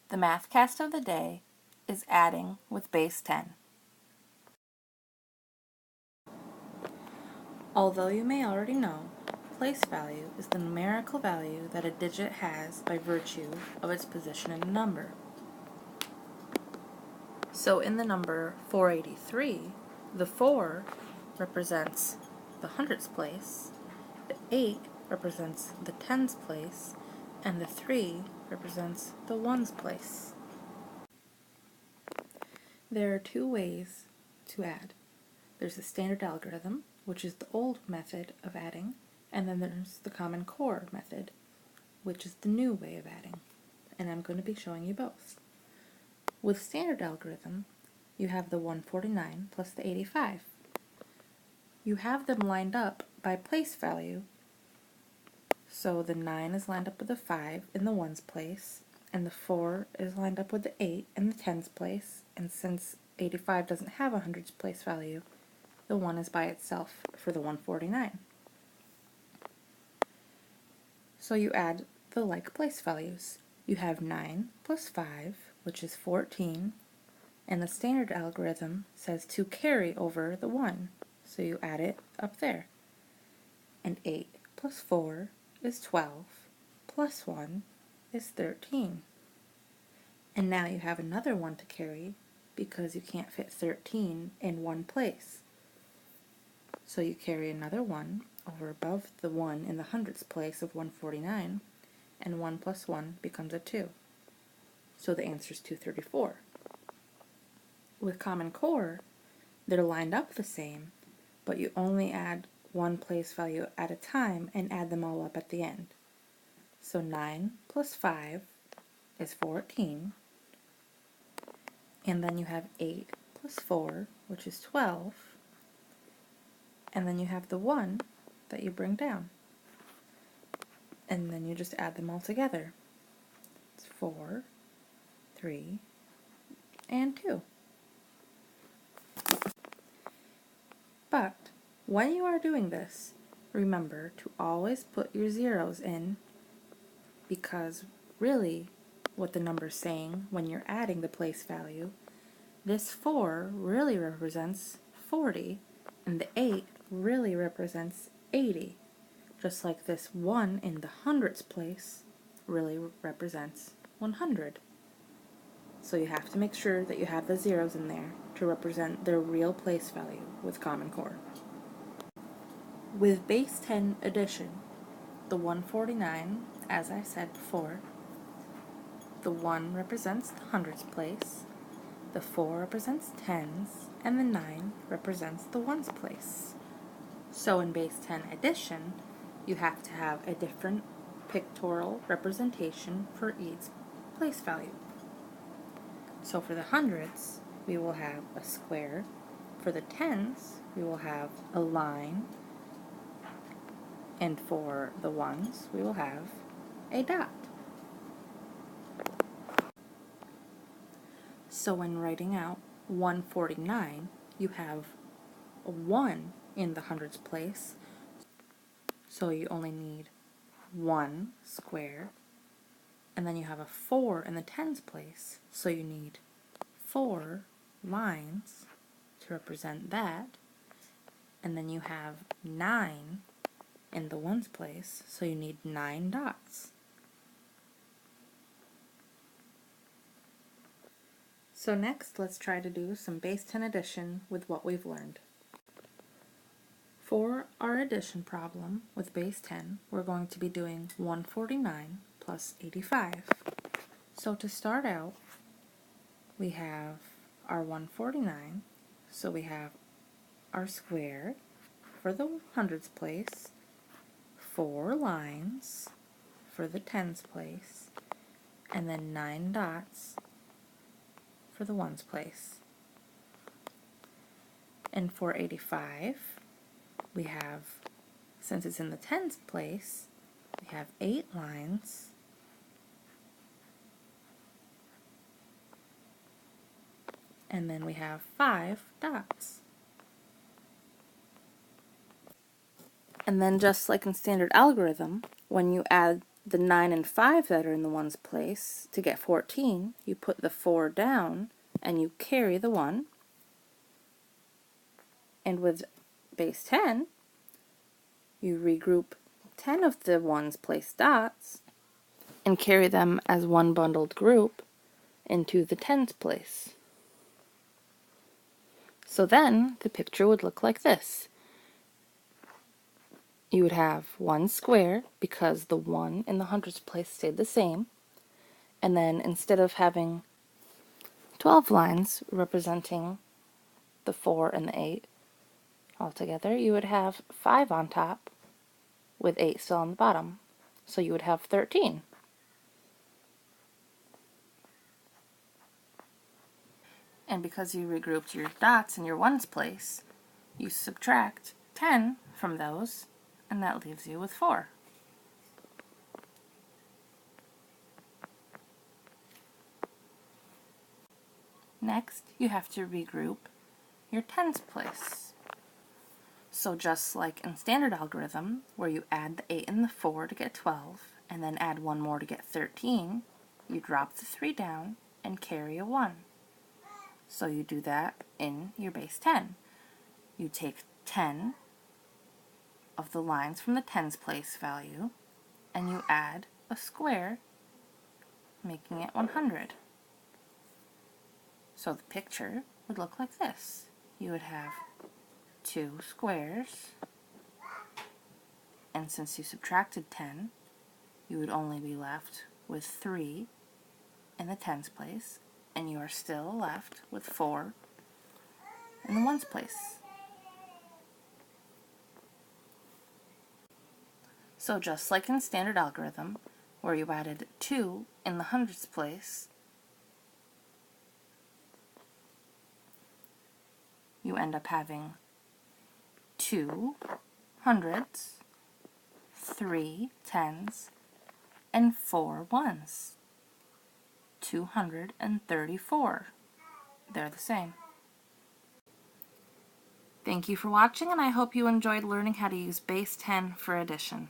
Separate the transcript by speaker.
Speaker 1: The math cast of the day is adding with base 10. Although you may already know, place value is the numerical value that a digit has by virtue of its position in a number. So in the number 483, the 4 represents the hundredths place, the 8 represents the tens place, and the 3 represents the ones place. There are two ways to add. There's the standard algorithm, which is the old method of adding, and then there's the Common Core method, which is the new way of adding, and I'm going to be showing you both. With standard algorithm, you have the 149 plus the 85. You have them lined up by place value, so the 9 is lined up with the 5 in the ones place, and the 4 is lined up with the 8 in the tens place, and since 85 doesn't have a hundreds place value, the 1 is by itself for the 149. So you add the like place values. You have 9 plus 5, which is 14, and the standard algorithm says to carry over the 1, so you add it up there. And 8 plus 4 is 12, plus 1 is 13. And now you have another 1 to carry because you can't fit 13 in one place. So you carry another 1 over above the 1 in the hundredths place of 149, and 1 plus 1 becomes a 2. So the answer is 234. With Common Core, they're lined up the same, but you only add one place value at a time and add them all up at the end. So 9 plus 5 is 14, and then you have 8 plus 4, which is 12, and then you have the 1 that you bring down. And then you just add them all together. It's 4, 3, and 2. But when you are doing this, remember to always put your zeros in, because really what the number's saying when you're adding the place value, this 4 really represents 40, and the 8 really represents 80. Just like this 1 in the hundredths place really represents 100. So you have to make sure that you have the zeros in there to represent their real place value with Common Core. With base 10 addition, the 149, as I said before, the 1 represents the hundredths place, the 4 represents tens, and the 9 represents the ones place. So in base 10 addition, you have to have a different pictorial representation for each place value. So for the hundredths, we will have a square. For the tens, we will have a line. And for the ones, we will have a dot. So when writing out 149, you have a 1 in the hundredths place, so you only need 1 square, and then you have a 4 in the tens place, so you need 4 lines to represent that, and then you have 9 in the ones place, so you need 9 dots. So next, let's try to do some base 10 addition with what we've learned. For our addition problem with base 10, we're going to be doing 149 plus 85. So to start out, we have our 149, so we have our square for the hundredths place, 4 lines for the tens place, and then 9 dots for the ones place. And for 85, we have, since it's in the tens place, we have 8 lines and then we have 5 dots. And then just like in standard algorithm, when you add the 9 and 5 that are in the ones place, to get 14, you put the 4 down and you carry the 1. And with base 10, you regroup 10 of the ones place dots and carry them as one bundled group into the tens place. So then the picture would look like this. You would have one square because the 1 in the hundreds place stayed the same, and then instead of having 12 lines representing the 4 and the 8 altogether, you would have 5 on top with 8 still on the bottom. So you would have 13. And because you regrouped your dots in your ones place, you subtract 10 from those, and that leaves you with 4. Next, you have to regroup your tens place. So just like in standard algorithm, where you add the 8 and the 4 to get 12, and then add one more to get 13, you drop the 3 down and carry a 1. So you do that in your base 10. You take 10 of the lines from the tens place value, and you add a square, making it 100. So the picture would look like this. You would have 2 squares, and since you subtracted 10, you would only be left with 3 in the tens place, and you are still left with 4 in the ones place. So just like in standard algorithm, where you added 2 in the hundreds place, you end up having 2 hundreds, 3 tens, and 4 ones. 234. They're the same. Thank you for watching, and I hope you enjoyed learning how to use base 10 for addition.